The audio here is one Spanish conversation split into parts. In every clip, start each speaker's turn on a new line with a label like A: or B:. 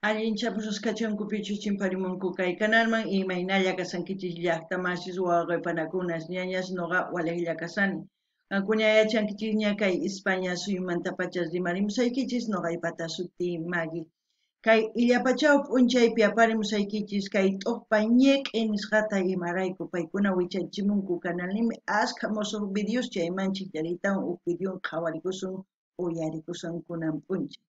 A: Allinchapus kachunkupichu chimparimunku kay kanalman imaynalla kasankichis llaqtamasis waqaypanakunas ñañas noqa waliqlla kasani. Qankuna yachankichis ña kay España suyumanta pachas rimarimusaykichis noqaypata suti Maggie. Kay illapachaw p'unchaypi aparimusaykichis kay t'uqpa ñeq'i nisqata imarayku paykuna wichanchimunku kanalnimi ashka musuq videos chaymanchik llaritawan huk videon qhawarikusun uyarikusunkunan p'unchay.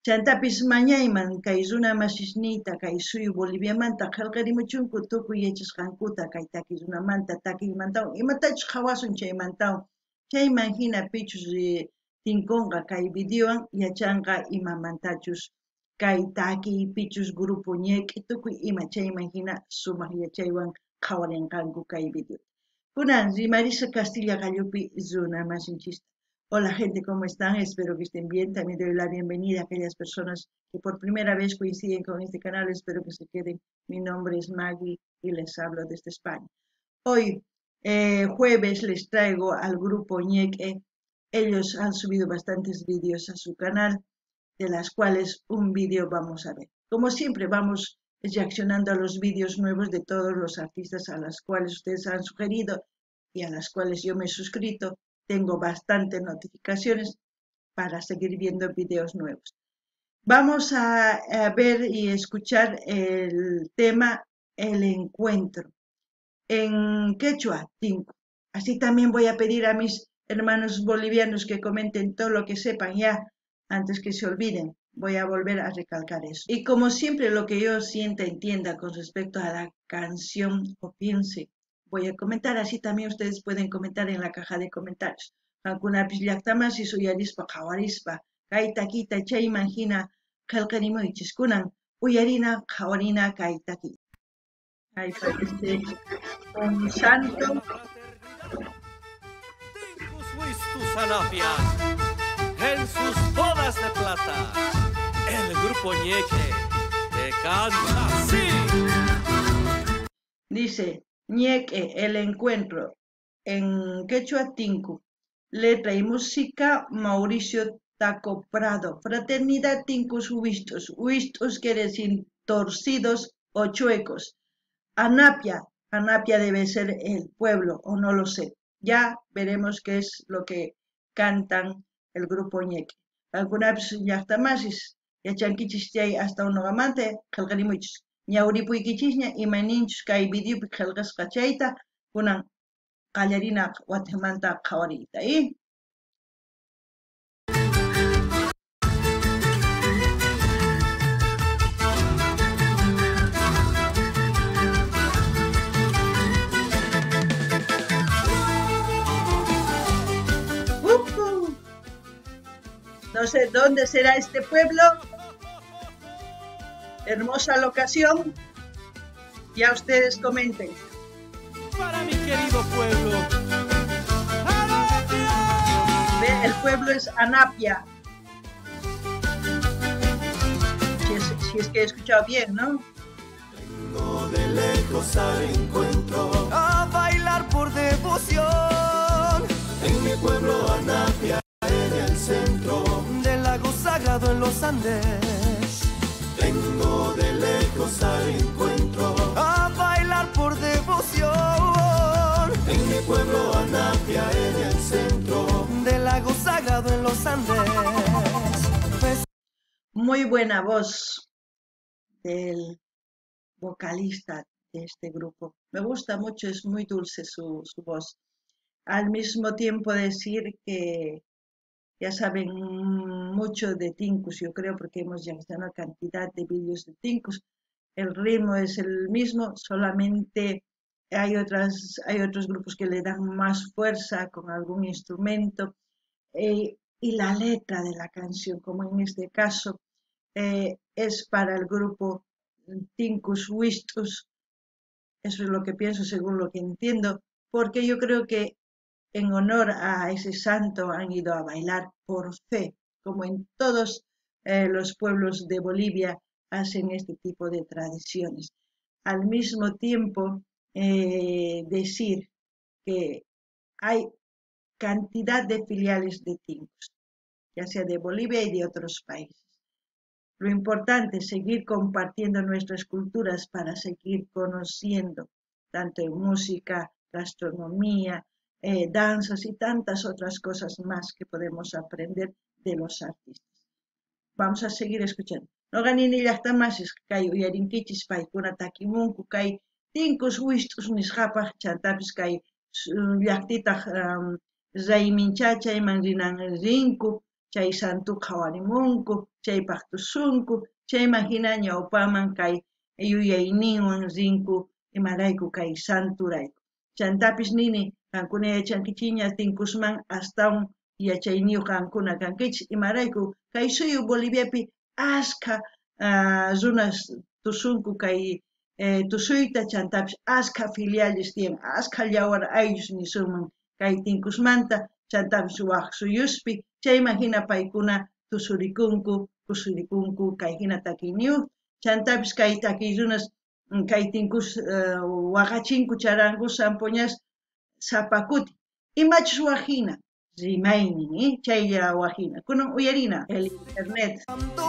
A: Chantapis mañayman kay runa masisniyta kay suyu Boliviamanta qillqarimuchunku tukuy yachasqankuta kay taki runamanta takiymantawan imatachus qhawasun chaymantawan chayman hina pichus tinkunqa kay videowan yachanqa imamantachus kay taki pichus grupo ñeq'i tukuy ima chayman hina sumaq yachaywan qhawarinqanku kay video. Kunan rimarisa Castilla Gallupi runa masinchista. Hola gente, ¿cómo están? Espero que estén bien. También doy la bienvenida a aquellas personas que por primera vez coinciden con este canal. Espero que se queden. Mi nombre es Maggie y les hablo desde España. Hoy, jueves, les traigo al grupo Ñeque. Ellos han subido bastantes vídeos a su canal, de las cuales un vídeo vamos a ver. Como siempre, vamos reaccionando a los vídeos nuevos de todos los artistas a los cuales ustedes han sugerido y a las cuales yo me he suscrito. Tengo bastantes notificaciones para seguir viendo videos nuevos. Vamos a ver y escuchar el tema El Encuentro en quechua, Tinku. Así también voy a pedir a mis hermanos bolivianos que comenten todo lo que sepan ya antes que se olviden. Voy a volver a recalcar eso. Y como siempre, lo que yo sienta, entienda con respecto a la canción o piense, voy a comentar, así también ustedes pueden comentar en la caja de comentarios. Hankunapis llaqtamansi suyarispa qhawarispa kay takita chayman hina qillqarimuychis kunan uyarina qhawarina kay takita. Ahí parece un santo.
B: Tus anapias en sus bodas de plata. El grupo Ñeque te canta así.
A: Dice Ñeque, el encuentro en quechua Tinku. Letra y música Mauricio Taco Prado. Fraternidad Tinkus Huistos. Huistos quiere decir torcidos o chuecos. Anapia. Anapia debe ser el pueblo, o no lo sé. Ya veremos qué es lo que cantan el grupo Ñeque. Algunas llaqtamasis yachankichis chay hasta un amante qillqarimuchis. Ñawripuykichisña imaninchus kay videopi qillqasqa chayta kunan qallarina watamanta qhawariyta. No sé dónde será este pueblo. Hermosa locación. Ya ustedes comenten.
B: Para mi querido pueblo.
A: El pueblo es Anapia. Si es que he escuchado bien, ¿no?
B: Vengo de lejos al encuentro a bailar por devoción. En mi pueblo Anapia, en el centro del lago sagrado en los Andes. Vengo de lejos al encuentro a bailar por devoción. En mi pueblo Anapia, en el centro del lago sagrado en los Andes.
A: Muy buena voz del vocalista de este grupo. Me gusta mucho, es muy dulce su voz. Al mismo tiempo decir que ya saben mucho de Tinkus, yo creo, porque hemos ya visto una cantidad de vídeos de Tinkus. El ritmo es el mismo, solamente hay otros grupos que le dan más fuerza con algún instrumento. Y la letra de la canción, como en este caso, es para el grupo Tinkus Wistus. Eso es lo que pienso según lo que entiendo, porque yo creo que en honor a ese santo han ido a bailar por fe, como en todos los pueblos de Bolivia hacen este tipo de tradiciones. Al mismo tiempo, decir que hay cantidad de filiales de Tinkus, ya sea de Bolivia y de otros países. Lo importante es seguir compartiendo nuestras culturas para seguir conociendo, tanto en música, gastronomía, danzas y tantas otras cosas más que podemos aprender de los artistas. Vamos a seguir escuchando. No ganini llaqtamasis kay uyarinkichis paykuna takimunku kay tinkus wistus nisqapaq chantapis kay llaqtitaq rayminchachayman rinan rinku chay santu qhawarimunku chaypaq tusunku chayman hina ñawpaman kay yuyayninwan rinku imarayku kay santurayku chantapis nini qankuna yachankichiña tinkusman astawan yachayniyuq qankuna kankichis imarayku kay suyu Boliviapi ashka runas tusunku kay tusuyta chantapis ashka filiales tiyan ashka llawar ayllus nisunman kay tinkusmanta chantapis waq suyuspi chayman hina paykuna tusurikunku kusurikunku kay hina takiyniyuq chantapis kay takiy runas kay tinkus waqachinku charanku sampuñas sapakuti imachus waqhina rimaynin chaylla waqhina kunan uyarina el internet.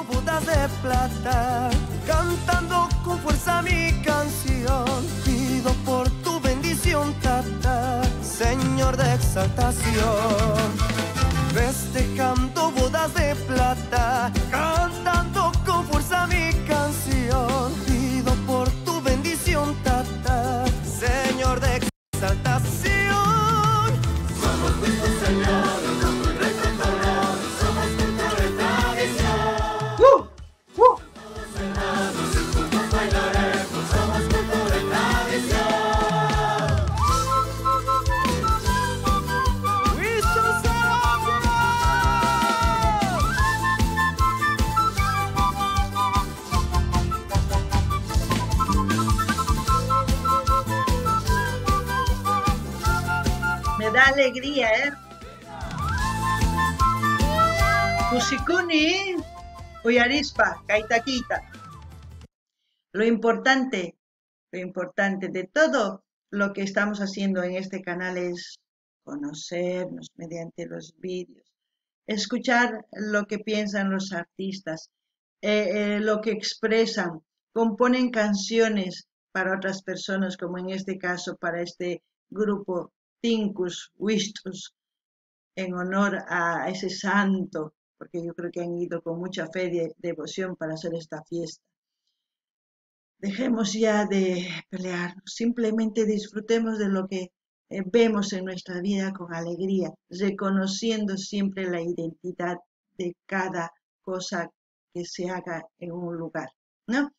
B: Bodas de plata, cantando con fuerza mi canción, pido por tu bendición, tata, Señor de exaltación. Festejando bodas de plata, cantando con fuerza mi canción, pido por tu bendición, tata, Señor de exaltación. Somos juntos, Señor, con tu recto color, somos juntos de tradición. Todos hermanos y juntos bailaremos, somos juntos de tradición.
A: Me da alegría, Kusikuni, Uyarispa, Kaitaquita. Lo importante de todo lo que estamos haciendo en este canal es conocernos mediante los vídeos, escuchar lo que piensan los artistas, lo que expresan, componen canciones para otras personas, como en este caso para este grupo Tinkus Wistus, en honor a ese santo, porque yo creo que han ido con mucha fe y devoción para hacer esta fiesta. Dejemos ya de pelearnos, simplemente disfrutemos de lo que vemos en nuestra vida con alegría, reconociendo siempre la identidad de cada cosa que se haga en un lugar, ¿no?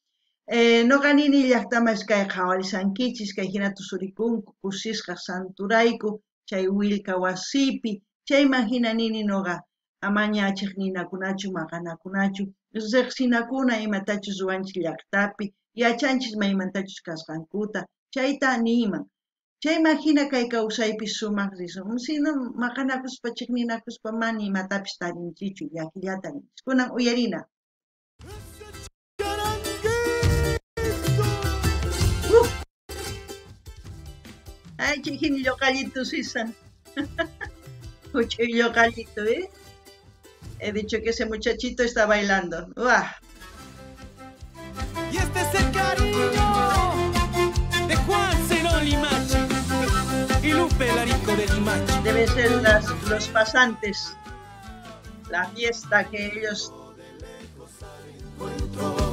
A: No ganini llaqtamas kay qhawarisankichis kay hina tusurikunku kusisqa santurayku chay willka wasipi chayman hina nini noqa amañachiq ninakunachu maqanakunachu riqsinakuna imatachus ruwanchik llaqtapi yachanchis maymantachus kasqankuta chayta niman chayman hina kay kawsaypi sumaq risun sino maqanakuspa chiqninakuspa mani imatapis tarinchichu llakillata ninchis kunan uyarina. Ay, chiquini localito, Suiza. Mucho localito, ¿eh? He dicho que ese muchachito está bailando. ¡Uah!
B: Y este es el cariño de Juan Zenón Limache y Lupe Larico de Limache.
A: Deben ser los pasantes. La fiesta que ellos...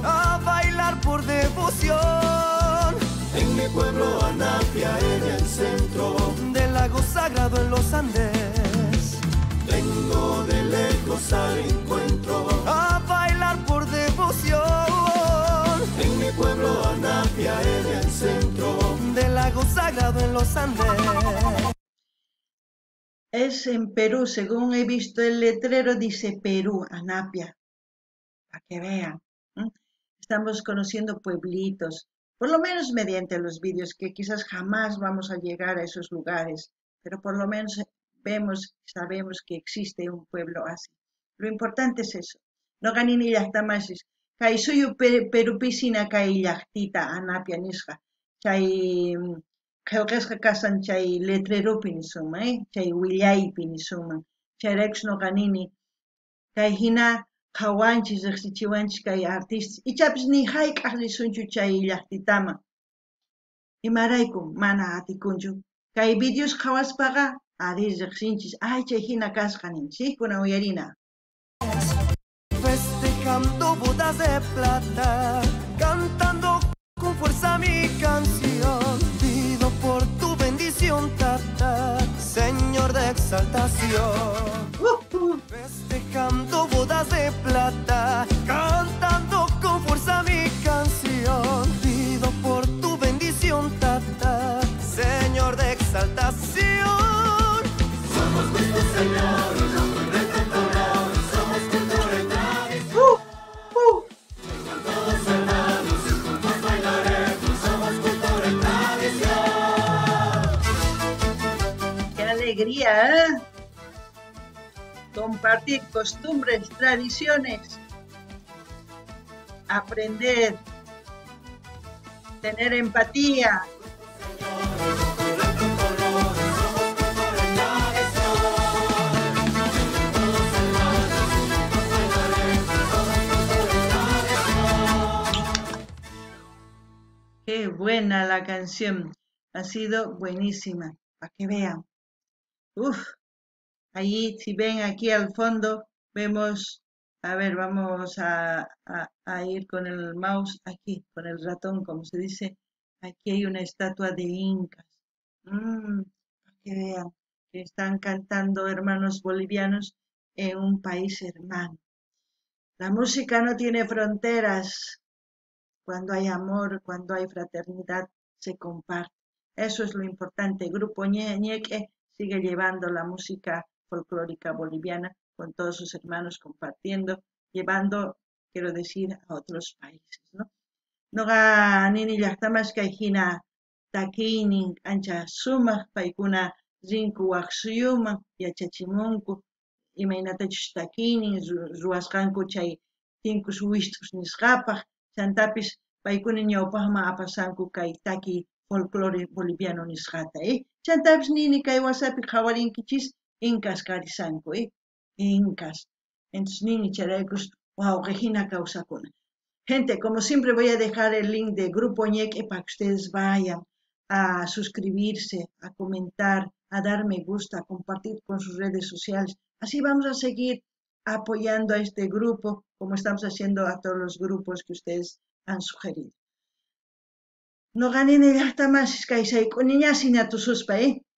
B: A bailar por devoción. En mi pueblo Anapia, en el centro del lago sagrado en los Andes. Vengo de lejos al encuentro. A bailar por devoción. En mi pueblo Anapia, en el centro del lago sagrado en los Andes.
A: Es en Perú, según he visto el letrero, dice Perú, Anapia. Para que vean. Estamos conociendo pueblitos. Por lo menos mediante los vídeos, que quizás jamás vamos a llegar a esos lugares, pero por lo menos vemos, sabemos que existe un pueblo así. Lo importante es eso. No ganini llaqtamasis. Kay suyu Perupisina kay llaqtita Anapia nisqa. Chay qillqisqa kasan chay letrerupi nisunman, chay willaypi nisunman. Chayraykus no ganini. Kay hina qhawanchis riqsichiwanchis kay artistas ichapis ni hayk'aq risunchu chay llaqtitama imarayku mana atikunchu kay videos qhawaspaqa ari riqsinchis chay hina kasqa ninchis siykuna uyarina.
B: Festejando bodas de plata, cantando con fuerza mi canción, pido por tu bendición, tata, Señor de exaltación. Festejando bodas de plata, cantando con fuerza mi canción, pido por tu bendición, tata, Señor de exaltación. Somos nuestros señores, somos nuestros colores, somos cultura y tradición. Con todos hermanos y juntos bailaremos, somos cultura y tradición.
A: ¡Qué alegría, eh! Compartir costumbres, tradiciones, aprender, tener empatía. Qué buena la canción, ha sido buenísima, para que vean. Allí, si ven aquí al fondo, vemos, a ver, vamos a ir con el mouse aquí, con el ratón, como se dice. Aquí hay una estatua de incas. Para que vean que están cantando hermanos bolivianos en un país hermano. La música no tiene fronteras. Cuando hay amor, cuando hay fraternidad, se comparte. Eso es lo importante. Grupo Ñeque sigue llevando la música folclórica boliviana con todos sus hermanos compartiendo, llevando, quiero decir, a otros países, ¿no? Noqa nini llaqtamasqa hina takiynin ancha sumaq paykuna rinku waq suyuman yachachimunku imaynatachus takiynin ruwasqanku chay tinkus wistus nisqapaq chantapis paykuna ñawpaqman apasanku kay taki folclore boliviano nisqata, chantapis nini kay wasapi qhawarinkichis incas karisanku, incas. Entonces nini charaykus wawqa hina kawsakuna. Gente, como siempre voy a dejar el link de Grupo Ñeque para que ustedes vayan a suscribirse, a comentar, a dar me gusta, a compartir con sus redes sociales. Así vamos a seguir apoyando a este grupo, como estamos haciendo a todos los grupos que ustedes han sugerido. No ganen el más kay sayk'uniña sinatususpa,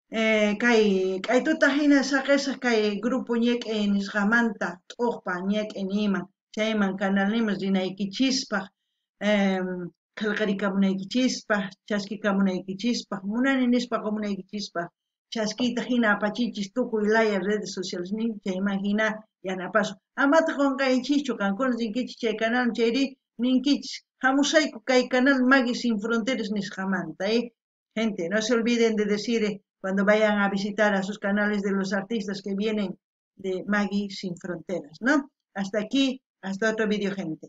A: kay tuta hina saqesa kay Grupo Ñeque nisqamanta t'uqpa Ñeque niman. Chayman canalnimas rinaykichispa, qillqarikamunaykichispaq, chaskikamunaykichispaq, munani nispaqa munaykichispaq, chaskita hina apachichis tukuy laya redes sociales chayman hina yanapasun. Amata qunqaychischu kankunas rinkichis chay canal chayri ninkichis hamusayku kay canal Magui Sin Fronteras nisqamanta, Gente, no se olviden de decir cuando vayan a visitar a sus canales de los artistas que vienen de Magui Sin Fronteras, ¿no? Hasta aquí. Hasta otro vídeo, gente.